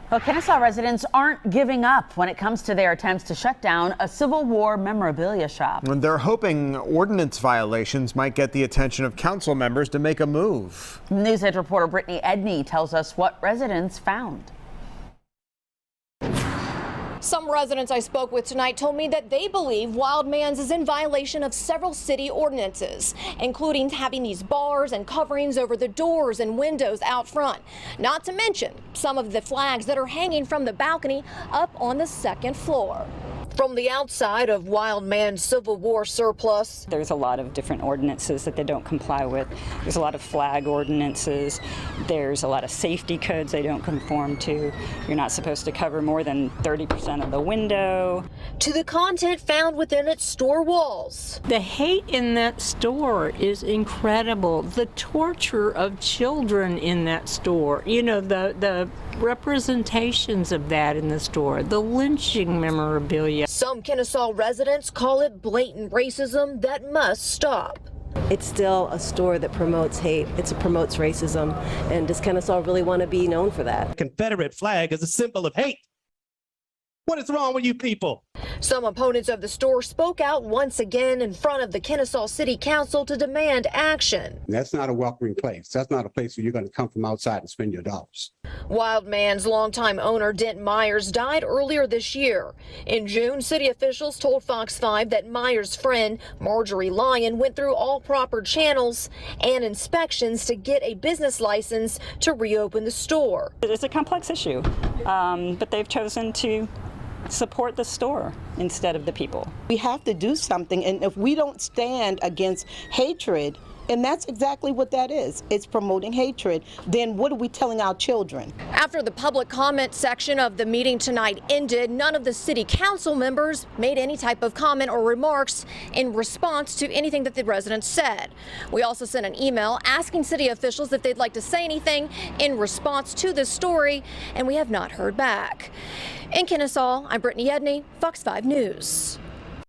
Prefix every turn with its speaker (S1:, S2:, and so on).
S1: Well, Kennesaw residents aren't giving up when it comes to their attempts to shut down a Civil War memorabilia shop.
S2: They're hoping ordinance violations might get the attention of council members to make a move.
S1: News Edge reporter Brittany Edney tells us what residents found.
S3: Some residents I spoke with tonight told me that they believe Wildman's is in violation of several city ordinances, including having these bars and coverings over the doors and windows out front. Not to mention some of the flags that are hanging from the balcony up on the second floor. From the outside of Wildman's Civil War surplus,
S4: there's a lot of different ordinances that they don't comply with. There's a lot of flag ordinances. There's a lot of safety codes they don't conform to. You're not supposed to cover more than 30% of the window.
S3: To the content found within its store walls.
S5: The hate in that store is incredible. The torture of children in that store. You know, the representations of that in the store. The lynching memorabilia.
S3: Some Kennesaw residents call it blatant racism that must stop.
S6: It's still a store that promotes hate. It promotes racism. And does Kennesaw really want to be known for that?
S7: The Confederate flag is a symbol of hate. What is wrong with you people?
S3: Some opponents of the store spoke out once again in front of the Kennesaw City Council to demand action.
S8: That's not a welcoming place. That's not a place where you're going to come from outside and spend your dollars.
S3: Wildman's longtime owner, Dent Myers, died earlier this year. In June, city officials told Fox 5 that Myers' friend, Marjorie Lyon, went through all proper channels and inspections to get a business license to reopen the store.
S4: It's a complex issue, but they've chosen to support the store instead of the people.
S9: We have to do something, and if we don't stand against hatred, and that's exactly what that is, it's promoting hatred, then what are we telling our children?
S3: After the public comment section of the meeting tonight ended, none of the city council members made any type of comment or remarks in response to anything that the residents said. We also sent an email asking city officials if they'd like to say anything in response to this story, and we have not heard back. In Kennesaw, I'm Brittany Edney, Fox 5 News.